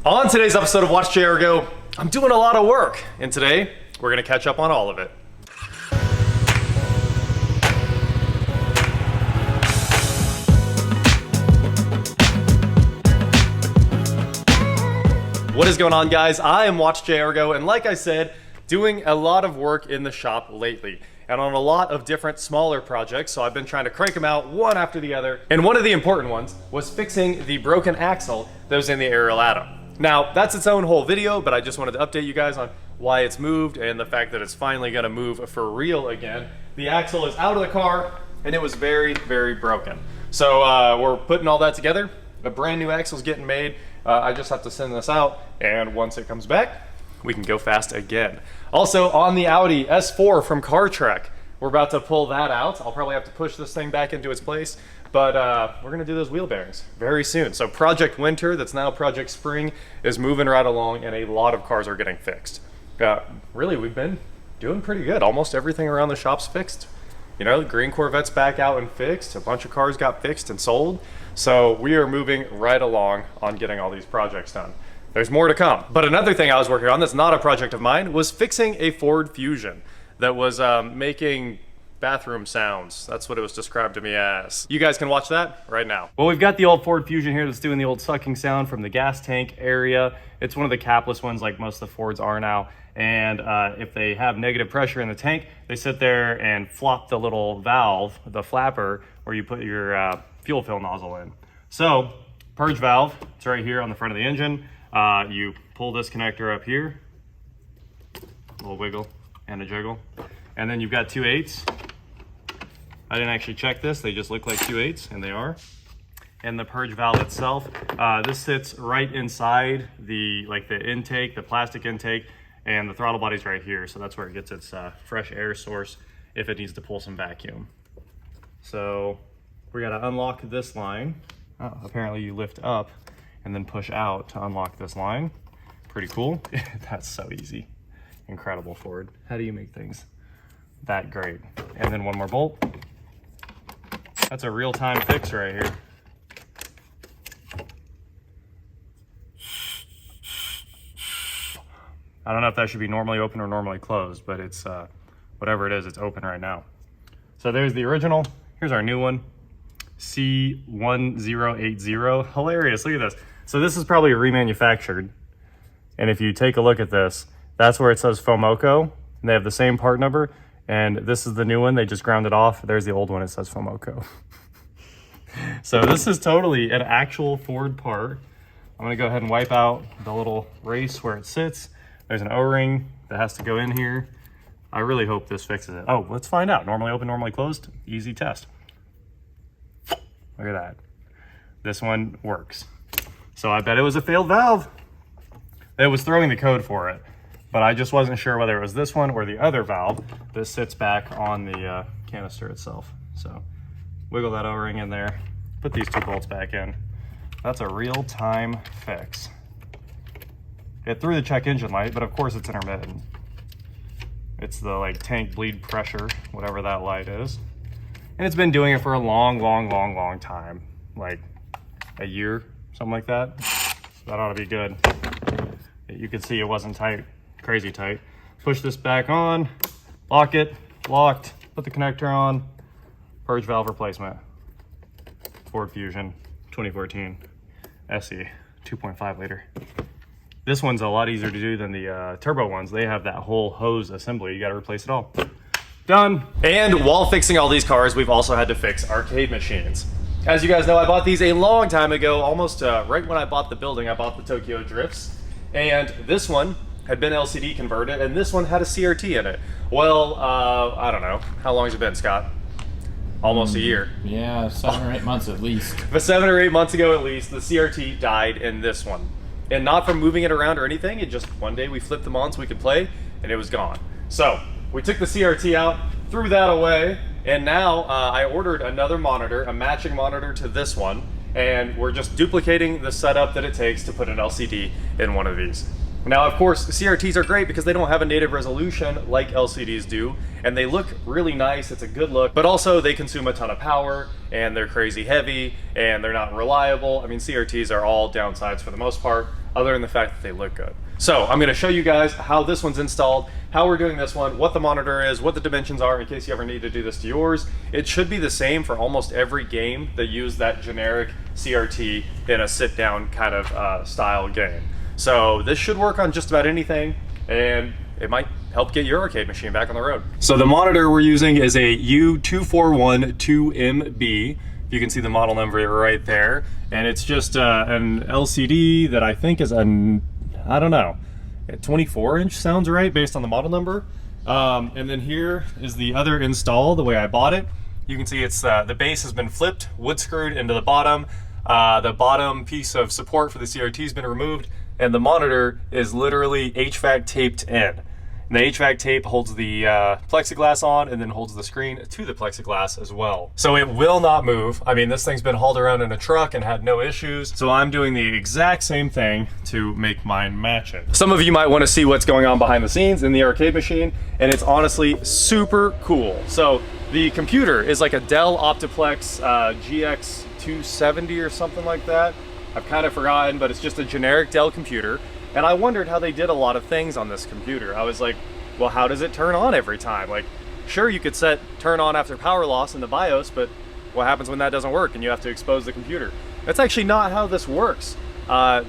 On today's episode of Watch JR Go, I'm doing a lot of work, and today we're going to catch up on all of it. What is going on, guys? I am Watch JR Go, and like I said, doing a lot of work in the shop lately and on a lot of different smaller projects, so I've been trying to crank them out one after the other. And one of the important ones was fixing the broken axle that was in the aerial atom. Now, that's its own whole video, but I just wanted to update you guys on why it's moved and the fact that it's finally gonna move for real again. The axle is out of the car and it was very, very broken. So we're putting all that together. A brand new axle's getting made. I just have to send this out, and once it comes back, we can go fast again. Also, on the Audi S4 from Car Trek, we're about to pull that out. I'll probably have to push this thing back into its place, but we're gonna do those wheel bearings very soon. So Project Winter, that's now Project Spring, is moving right along, and a lot of cars are getting fixed. Really, we've been doing pretty good. Almost everything around the shop's fixed. You know, the green Corvette's back out and fixed. A bunch of cars got fixed and sold. So we are moving right along on getting all these projects done. There's more to come. But another thing I was working on that's not a project of mine was fixing a Ford Fusion that was making bathroom sounds. That's what it was described to me as. You guys can watch that right now. Well, we've got the old Ford Fusion here that's doing the old sucking sound from the gas tank area. It's one of the capless ones like most of the Fords are now. And if they have negative pressure in the tank, they sit there and flop the little valve, the flapper, where you put your fuel fill nozzle in. So, Purge Valve, it's right here on the front of the engine. You pull this connector up here, a little wiggle and a jiggle. And then you've got 2/8. I didn't actually check this, they just look like 2/8, and they are. And the purge valve itself, this sits right inside the intake, the plastic intake, and the throttle body's right here. So that's where it gets its fresh air source if it needs to pull some vacuum. So we gotta unlock this line. Oh, apparently you lift up and then push out to unlock this line. Pretty cool. That's so easy. Incredible, Ford. How do you make things that great? And then one more bolt. That's a real-time fix right here. I don't know if that should be normally open or normally closed, but it's whatever it is, it's open right now. So there's the original. Here's our new one, C1080. Hilarious, look at this. So this is probably remanufactured. And if you take a look at this, that's where it says Fomoco, and they have the same part number. And this is the new one, they just ground it off. There's the old one, it says Fomoco. So this is totally an actual Ford part. I'm gonna go ahead and wipe out the little race where it sits. There's an O-ring that has to go in here. I really hope this fixes it. Oh, let's find out. Normally open, normally closed. Easy test. Look at that. This one works. So I bet it was a failed valve. It was throwing the code for it, but I just wasn't sure whether it was this one or the other valve that sits back on the canister itself. So wiggle that O-ring in there, put these 2 bolts back in. That's a real-time fix. It threw the check engine light, but of course it's intermittent. It's the tank bleed pressure, whatever that light is. And it's been doing it for a long time, like a year, something like that. That ought to be good. You can see it wasn't tight, crazy tight. Push this back on, lock it, locked, put the connector on, purge valve replacement. Ford Fusion 2014 SE 2.5 liter. This one's a lot easier to do than the turbo ones. They have that whole hose assembly. You got to replace it all. Done. And while fixing all these cars, we've also had to fix arcade machines. As you guys know, I bought these a long time ago, almost right when I bought the building. I bought the Tokyo Drifts, and this one had been LCD converted, and this one had a CRT in it. Well, I don't know. How long has it been, Scott? Almost a year. Yeah, 7 or 8 months at least. But 7 or 8 months ago at least, the CRT died in this one. And not from moving it around or anything, it just one day we flipped them on so we could play, and it was gone. So we took the CRT out, threw that away, and now I ordered another monitor, a matching monitor to this one, and we're just duplicating the setup that it takes to put an LCD in one of these. Now, of course, CRTs are great because they don't have a native resolution like LCDs do, and they look really nice, it's a good look, but also they consume a ton of power, and they're crazy heavy, and they're not reliable. I mean, CRTs are all downsides for the most part. other than the fact that they look good. So I'm going to show you guys how this one's installed, how we're doing this one, what the monitor is, what the dimensions are in case you ever need to do this to yours. It should be the same for almost every game that use that generic CRT in a sit-down kind of style game. So this should work on just about anything, and it might help get your arcade machine back on the road. So the monitor we're using is a U2412MB. You can see the model number right there. And it's just an LCD that I think is I don't know, 24-inch sounds right based on the model number. And then here is the other install, the way I bought it. You can see it's the base has been flipped, wood screwed into the bottom. The bottom piece of support for the CRT has been removed, and the monitor is literally HVAC taped in. And the HVAC tape holds the plexiglass on and then holds the screen to the plexiglass as well. So it will not move. I mean, this thing's been hauled around in a truck and had no issues. So I'm doing the exact same thing to make mine match it. Some of you might want to see what's going on behind the scenes in the arcade machine, and it's honestly super cool. So the computer is like a Dell Optiplex GX270 or something like that. I've kind of forgotten, but it's just a generic Dell computer. And I wondered how they did a lot of things on this computer. I was like, well, how does it turn on every time? Like, sure, you could set turn on after power loss in the BIOS, but what happens when that doesn't work and you have to expose the computer? That's actually not how this works.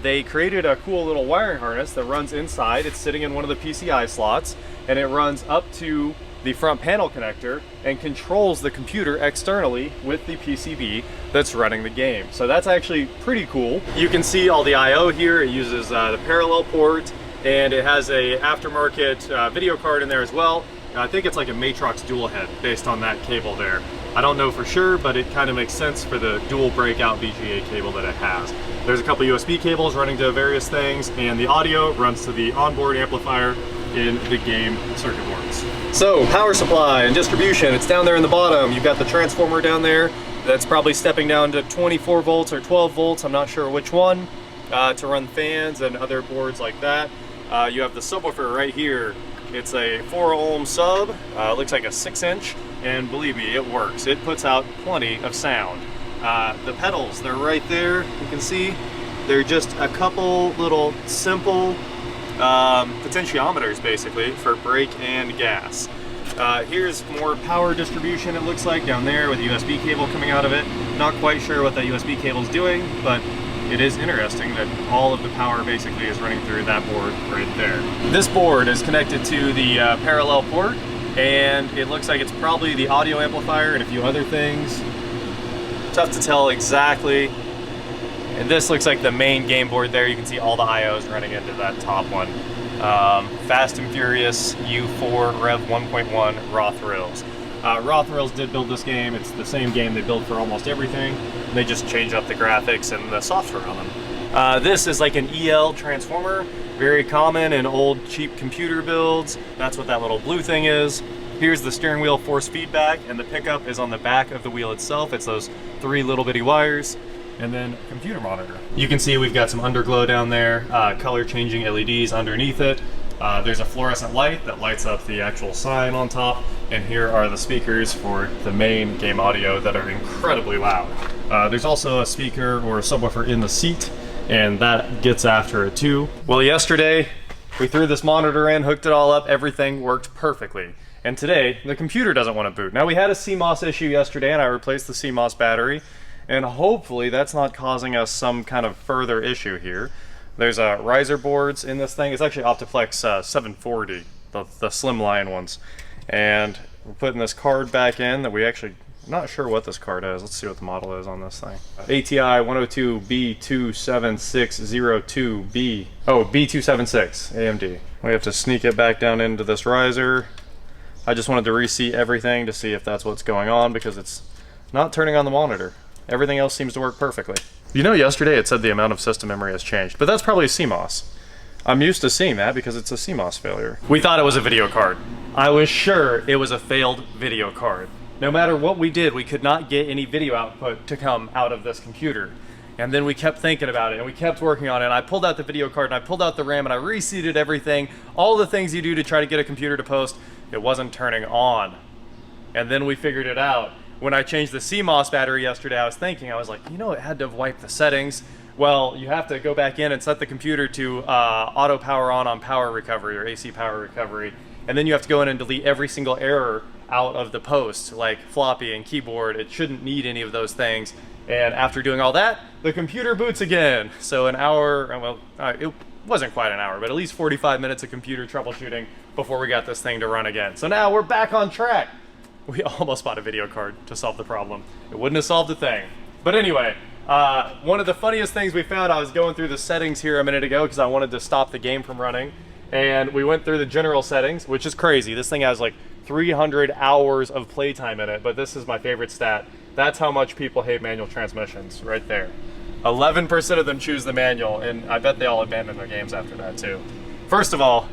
They created a cool little wiring harness that runs inside. It's sitting in one of the PCI slots, and it runs up to the front panel connector and controls the computer externally with the PCB that's running the game. So that's actually pretty cool. You can see all the I/O here. It uses the parallel port, and it has a aftermarket video card in there as well. I think it's like a Matrox dual head based on that cable there. I don't know for sure, but it kind of makes sense for the dual breakout VGA cable that it has. There's a couple USB cables running to various things, and the audio runs to the onboard amplifier in the game circuit boards. So power supply and distribution, it's down there in the bottom. You've got the transformer down there that's probably stepping down to 24 volts or 12 volts, I'm not sure which one, to run fans and other boards like that. You have the subwoofer right here. It's a 4 ohm sub, looks like a 6-inch, and believe me, it works. It puts out plenty of sound. The pedals, they're right there, you can see. They're just a couple little simple potentiometers basically for brake and gas. Here's more power distribution, it looks like, down there with a USB cable coming out of it. Not quite sure what that USB cable is doing, but it is interesting that all of the power basically is running through that board right there. This board is connected to the parallel port, and it looks like it's probably the audio amplifier and a few other things. Tough to tell exactly. And this looks like the main game board there. You can see all the I/Os running into that top one. Fast and Furious U4 Rev 1.1 Raw Thrills. Raw Thrills did build this game. It's the same game they build for almost everything. They just change up the graphics and the software on them. This is like an EL transformer, very common in old cheap computer builds. That's what that little blue thing is. Here's the steering wheel force feedback, and the pickup is on the back of the wheel itself. It's those 3 little bitty wires. And then computer monitor. You can see we've got some underglow down there, color changing LEDs underneath it. There's a fluorescent light that lights up the actual sign on top. And here are the speakers for the main game audio that are incredibly loud. There's also a speaker or a subwoofer in the seat, and that gets after it too. Well, yesterday we threw this monitor in, hooked it all up, everything worked perfectly. And today the computer doesn't want to boot. Now we had a CMOS issue yesterday, and I replaced the CMOS battery. And hopefully that's not causing us some kind of further issue here. There's riser boards in this thing. It's actually Optiplex 740, the slimline ones. And we're putting this card back in that we actually, not sure what this card is. Let's see what the model is on this thing. ATI 102B27602B. Oh, B276 AMD. We have to sneak it back down into this riser. I just wanted to reseat everything to see if that's what's going on, because it's not turning on the monitor. Everything else seems to work perfectly. You know, yesterday it said the amount of system memory has changed, but that's probably a CMOS. I'm used to seeing that because it's a CMOS failure. We thought it was a video card. I was sure it was a failed video card. No matter what we did, we could not get any video output to come out of this computer. And then we kept thinking about it, and we kept working on it. And I pulled out the video card, and I pulled out the RAM, and I reseated everything. All the things you do to try to get a computer to post, it wasn't turning on. And then we figured it out. When I changed the CMOS battery yesterday, I was like, you know, it had to have wiped the settings, Well, you have to go back in and set the computer to auto power on power recovery or AC power recovery. And then you have to go in and delete every single error out of the post, like floppy and keyboard. It shouldn't need any of those things. And after doing all that, the computer boots again. So an hour, well, it wasn't quite an hour, but at least 45 minutes of computer troubleshooting before we got this thing to run again. So now we're back on track. We almost bought a video card to solve the problem. It wouldn't have solved a thing. But anyway, one of the funniest things we found, I was going through the settings here a minute ago because I wanted to stop the game from running. And we went through the general settings, which is crazy. This thing has like 300 hours of playtime in it, but this is my favorite stat. That's how much people hate manual transmissions, right there. 11% of them choose the manual, and I bet they all abandon their games after that too. First of all,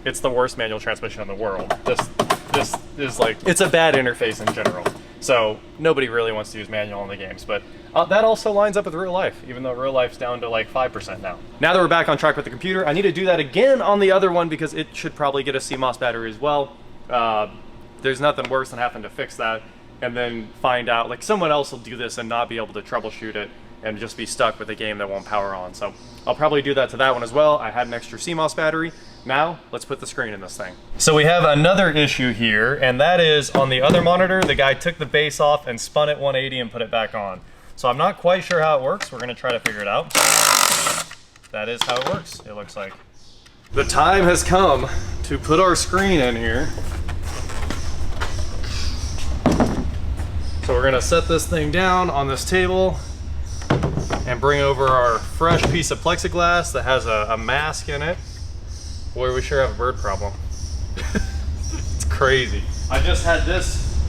it's the worst manual transmission in the world. This is like, it's a bad interface in general. So nobody really wants to use manual in the games, but that also lines up with real life, even though real life's down to like 5% now. Now that we're back on track with the computer, I need to do that again on the other one because it should probably get a CMOS battery as well. There's nothing worse than having to fix that and then find out, like someone else will do this and not be able to troubleshoot it and just be stuck with a game that won't power on. So I'll probably do that to that one as well. I had an extra CMOS battery. Now, let's put the screen in this thing. So we have another issue here, and that is on the other monitor, the guy took the base off and spun it 180 and put it back on. So I'm not quite sure how it works. We're gonna try to figure it out. That is how it works, it looks like. The time has come to put our screen in here. So we're gonna set this thing down on this table and bring over our fresh piece of plexiglass that has a mask in it. Boy, we sure have a bird problem. It's crazy. I just had this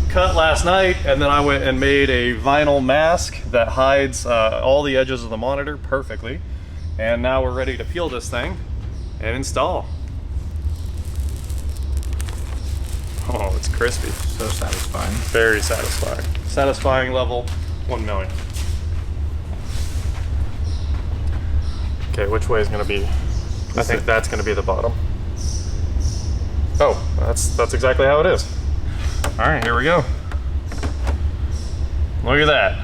cut last night, and then I went and made a vinyl mask that hides all the edges of the monitor perfectly. And now we're ready to peel this thing and install. Oh, it's crispy. So satisfying. Very satisfying. Satisfying level 1 million. Okay, which way is gonna be? I think that's gonna be the bottom. Oh, that's exactly how it is. All right, here we go. Look at that.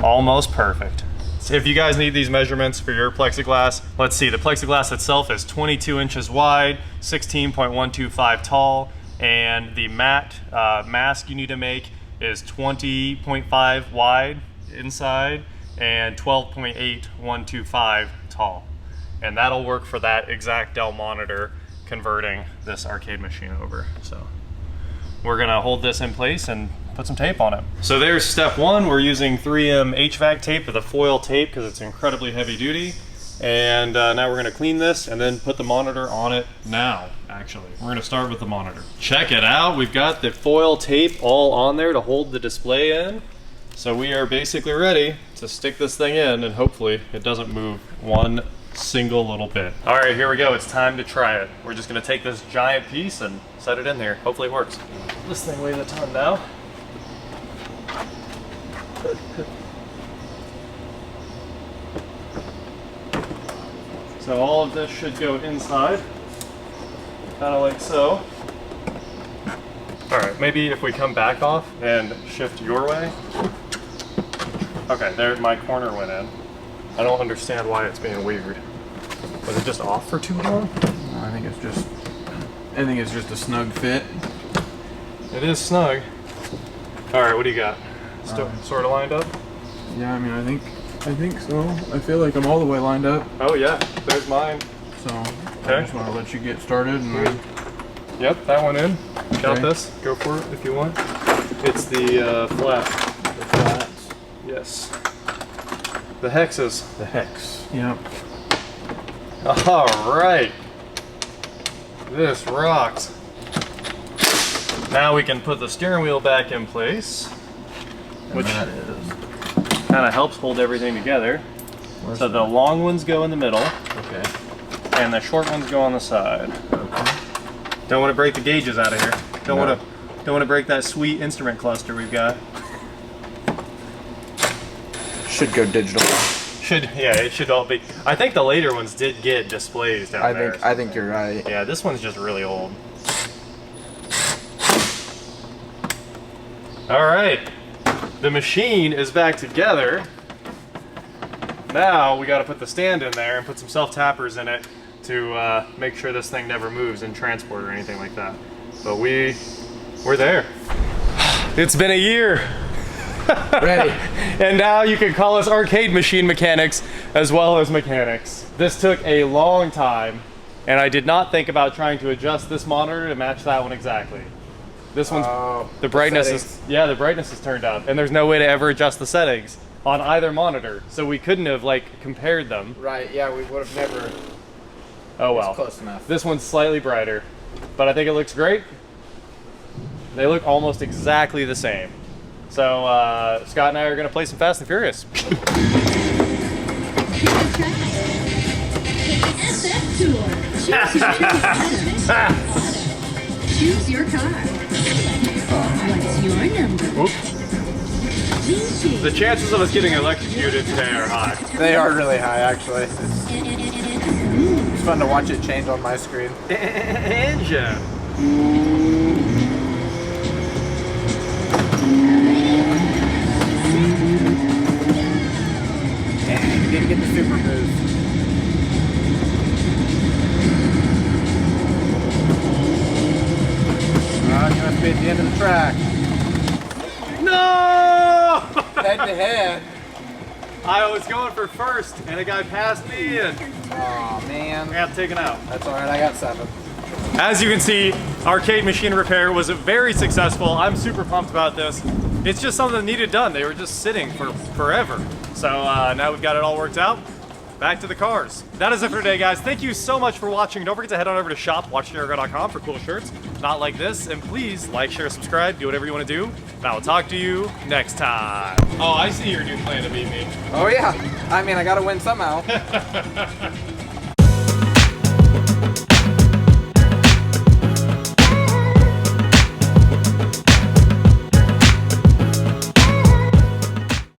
Almost perfect. So if you guys need these measurements for your plexiglass, let's see, the plexiglass itself is 22 inches wide, 16.125 tall, and the matte mask you need to make is 20.5 wide inside and 12.8125 tall. And that'll work for that exact Dell monitor converting this arcade machine over. So we're gonna hold this in place and put some tape on it. So there's step one. We're using 3M HVAC tape with a foil tape because it's incredibly heavy duty. And now we're gonna clean this and then put the monitor on it now, actually. We're gonna start with the monitor. Check it out. We've got the foil tape all on there to hold the display in. So we are basically ready to stick this thing in, and hopefully it doesn't move one single little bit. All right, here we go. It's time to try it. We're just gonna take this giant piece and set it in there. Hopefully it works. This thing weighs a ton now. So all of this should go inside, kind of like so. All right, maybe if we come back off and shift your way. Okay, there, my corner went in. I don't understand why it's being weird. Was it just off for too long? No, I think it's just a snug fit. It is snug. All right, what do you got? Sort of lined up? Yeah, I mean, I think so. I feel like I'm all the way lined up. Oh yeah, there's mine. So okay. I just want to let you get started. And then... Yep, that one in. Okay. Got this. Go for it if you want. It's the flat. The flats. Yes. The hexes. The hex. Yep. All right. This rocks. Now we can put the steering wheel back in place, which that is kind of helps hold everything together. So the long ones go in the middle. Okay. And the short ones go on the side. Okay. Don't want to break the gauges out of here. Don't want to break that sweet instrument cluster we've got. Should go digital. Yeah, it should all be. I think the later ones did get displays down there. I think you're right. Yeah, this one's just really old. All right, the machine is back together. Now we got to put the stand in there and put some self-tappers in it to make sure this thing never moves in transport or anything like that. But we're there. It's been a year. Ready. And now you can call us arcade machine mechanics as well as mechanics. This took a long time, and I did not think about trying to adjust this monitor to match that one exactly. This one's, the brightness is, the brightness is turned up, and there's no way to ever adjust the settings on either monitor, so we couldn't have like compared them. Right, yeah, we would have never. Oh well. It's close enough. This one's slightly brighter, but I think it looks great. They look almost exactly the same. So Scott and I are going to play some Fast and Furious. Choose your car. What's your number? Oops. The chances of us getting electrocuted today are high. They are really high, actually. It's fun to watch it change on my screen. Engine. Dang, you didn't get the super boost. You must be at the end of the track. No! Head to head. I was going for first, and a guy passed me, and Aw, man. I got taken out. That's alright, I got 7. As you can see, arcade machine repair was very successful. I'm super pumped about this. It's just something that needed done. They were just sitting for forever. So now we've got it all worked out. Back to the cars. That is it for today, guys. Thank you so much for watching. Don't forget to head on over to shop.watchjericho.com for cool shirts, not like this. And please like, share, subscribe, do whatever you want to do. And I will talk to you next time. Oh, I see your new plan to beat me. Oh yeah. I mean, I gotta win somehow.